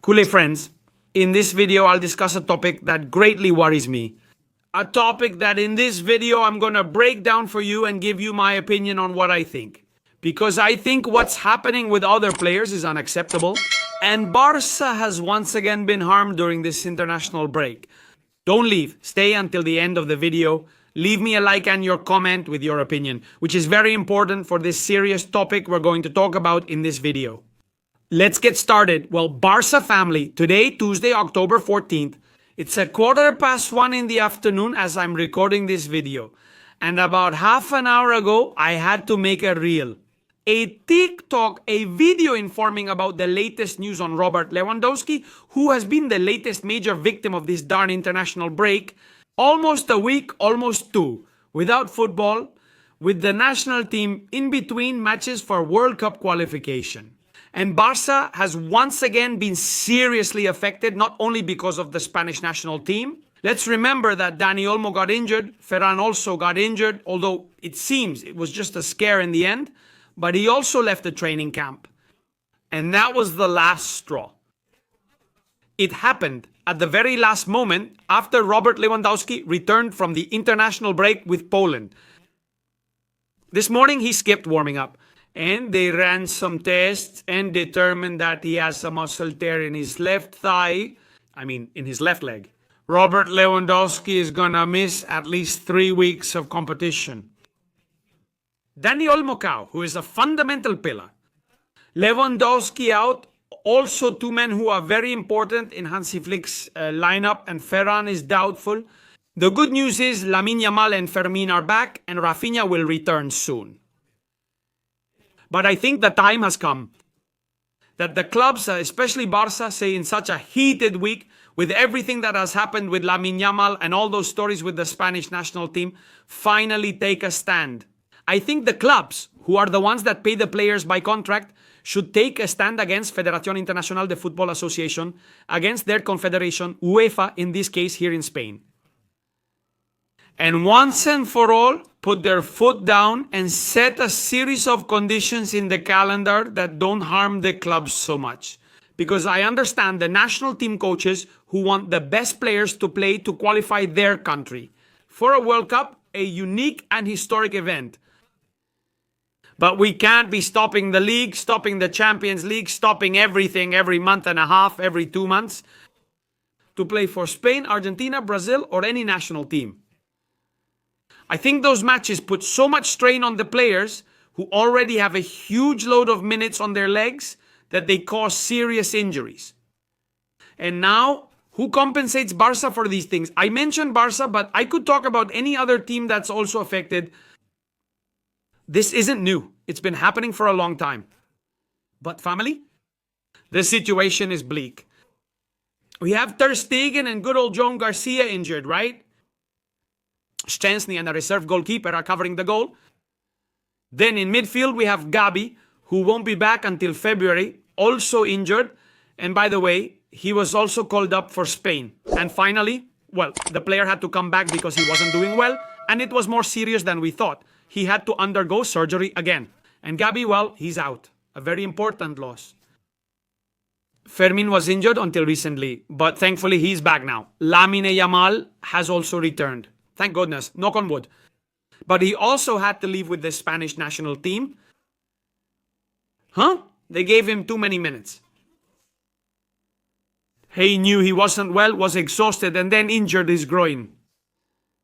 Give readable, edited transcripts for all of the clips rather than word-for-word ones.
Kool-Aid friends, in this video I'll discuss a topic that greatly worries me. A topic that in this video I'm gonna break down for you and give you my opinion on what I think. Because I think what's happening with other players is unacceptable. And Barça has once again been harmed during this international break. Don't leave. Stay until the end of the video. Leave me a like and your comment with your opinion, which is very important for this serious topic we're going to talk about in this video. Let's get started. Well, Barça family, today, Tuesday, October 14th, it's 1:15 in the afternoon as I'm recording this video. And about half an hour ago, I had to make a reel. A TikTok, a video informing about the latest news on Robert Lewandowski, who has been the latest major victim of this darn international break. Almost a week, almost two, without football, with the national team in between matches for World Cup qualification. And Barça has once again been seriously affected, not only because of the Spanish national team. Let's remember that Dani Olmo got injured, Ferran also got injured, although it seems it was just a scare in the end, but he also left the training camp. And that was the last straw. It happened at the very last moment after Robert Lewandowski returned from the international break with Poland. This morning he skipped warming up. And they ran some tests and determined that he has a muscle tear in his left thigh. In his left leg. Robert Lewandowski is gonna miss at least 3 weeks of competition. Dani Olmo, who is a fundamental pillar. Lewandowski out. Also 2 men who are very important in Hansi Flick's lineup, and Ferran is doubtful. The good news is Lamine Yamal and Fermin are back, and Rafinha will return soon. But I think the time has come that the clubs, especially Barça, say in such a heated week, with everything that has happened with Lamine Yamal and all those stories with the Spanish national team, finally take a stand. I think the clubs, who are the ones that pay the players by contract, should take a stand against Federación Internacional de Football Association, against their confederation, UEFA, in this case here in Spain. And once and for all, put their foot down and set a series of conditions in the calendar that don't harm the clubs so much. Because I understand the national team coaches who want the best players to play to qualify their country for a World Cup, a unique and historic event. But we can't be stopping the league, stopping the Champions League, stopping everything every month and a half, every 2 months, to play for Spain, Argentina, Brazil, or any national team. I think those matches put so much strain on the players who already have a huge load of minutes on their legs that they cause serious injuries. And now, who compensates Barça for these things? I mentioned Barça, but I could talk about any other team that's also affected. This isn't new. It's been happening for a long time. But family, the situation is bleak. We have Ter Stegen and good old John Garcia injured, right? Szczęsny and a reserve goalkeeper are covering the goal. Then in midfield we have Gabi, who won't be back until February, also injured. And by the way, he was also called up for Spain. And finally, well, the player had to come back because he wasn't doing well, and it was more serious than we thought. He had to undergo surgery again. And Gabi, well, he's out. A very important loss. Fermin was injured until recently, but thankfully he's back now. Lamine Yamal has also returned. Thank goodness, knock on wood. But he also had to leave with the Spanish national team. They gave him too many minutes. He knew he wasn't well, was exhausted, and then injured his groin.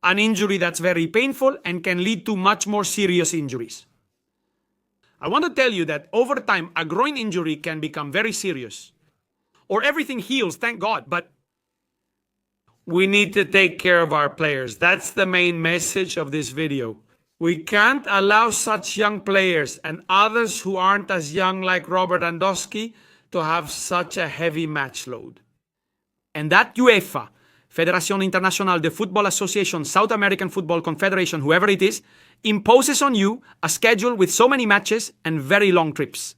An injury that's very painful and can lead to much more serious injuries. I want to tell you that over time, a groin injury can become very serious. Or everything heals, thank God, but we need to take care of our players. That's the main message of this video. We can't allow such young players and others who aren't as young like Robert Lewandowski to have such a heavy match load. And that UEFA, Federación Internacional de Football Association, South American Football Confederation, whoever it is, imposes on you a schedule with so many matches and very long trips.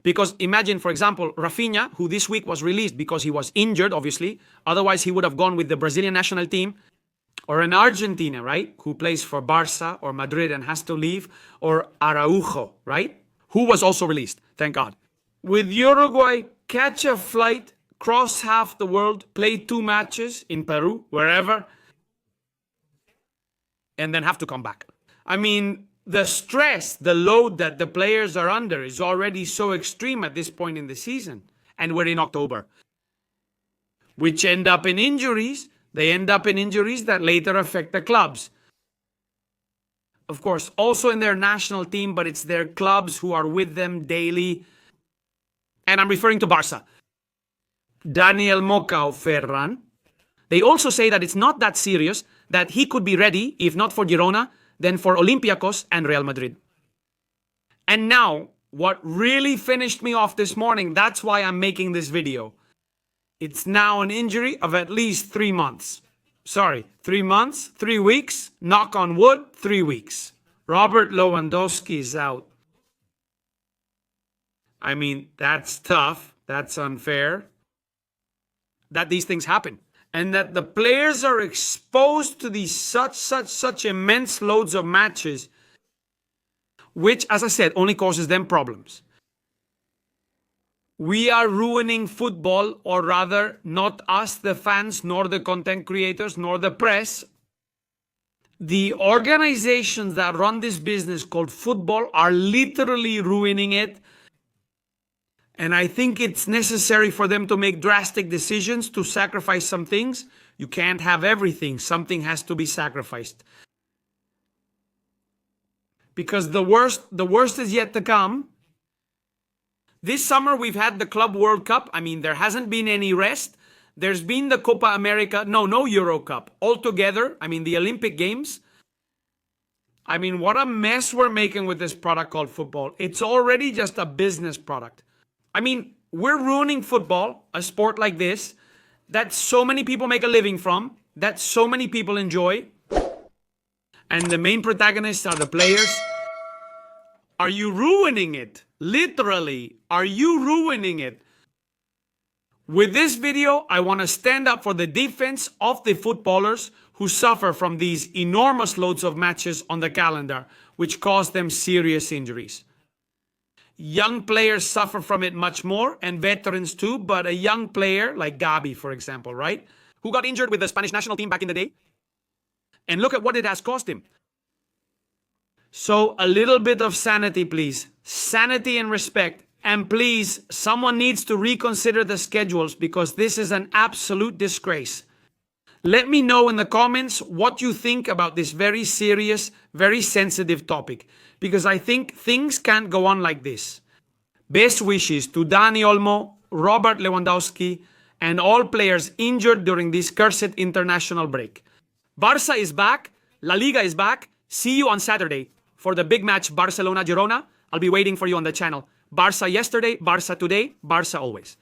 Because imagine, for example, Rafinha, who this week was released because he was injured, obviously. Otherwise, he would have gone with the Brazilian national team. Or an Argentina, right? Who plays for Barça or Madrid and has to leave. Or Araujo, right? Who was also released, thank God. With Uruguay, catch a flight, cross half the world, play 2 matches in Peru, wherever, and then have to come back. I mean, the stress, the load that the players are under is already so extreme at this point in the season. And we're in October, which end up in injuries. They end up in injuries that later affect the clubs. Of course, also in their national team, but it's their clubs who are with them daily. And I'm referring to Barça. Dani Olmo, Ferran. They also say that it's not that serious, that he could be ready, if not for Girona, then for Olympiacos and Real Madrid. And now, what really finished me off this morning, that's why I'm making this video. It's now an injury of at least 3 months. Sorry, 3 months, 3 weeks, knock on wood, 3 weeks. Robert Lewandowski is out. I mean, that's tough. That's unfair. That these things happen. And that the players are exposed to these such immense loads of matches, which, as I said, only causes them problems. We are ruining football, or rather, not us, the fans, nor the content creators, nor the press. The organizations that run this business called football are literally ruining it. And I think it's necessary for them to make drastic decisions, to sacrifice some things. You can't have everything. Something has to be sacrificed. Because the worst is yet to come. This summer, we've had the Club World Cup. I mean, there hasn't been any rest. There's been the Copa America. No Euro Cup. Altogether, I mean, the Olympic Games. I mean, what a mess we're making with this product called football. It's already just a business product. I mean, we're ruining football, a sport like this, that so many people make a living from, that so many people enjoy. And the main protagonists are the players. Are you ruining it? Literally, are you ruining it? With this video, I want to stand up for the defense of the footballers who suffer from these enormous loads of matches on the calendar, which cause them serious injuries. Young players suffer from it much more, and veterans too, but a young player like Gabi, for example, right? Who got injured with the Spanish national team back in the day. And look at what it has cost him. So a little bit of sanity, please. Sanity and respect. And please, someone needs to reconsider the schedules, because this is an absolute disgrace. Let me know in the comments what you think about this very serious, very sensitive topic, because I think things can't go on like this. Best wishes to Dani Olmo, Robert Lewandowski, and all players injured during this cursed international break. Barça is back. La Liga is back. See you on Saturday for the big match Barcelona-Girona. I'll be waiting for you on the channel. Barça yesterday, Barça today, Barça always.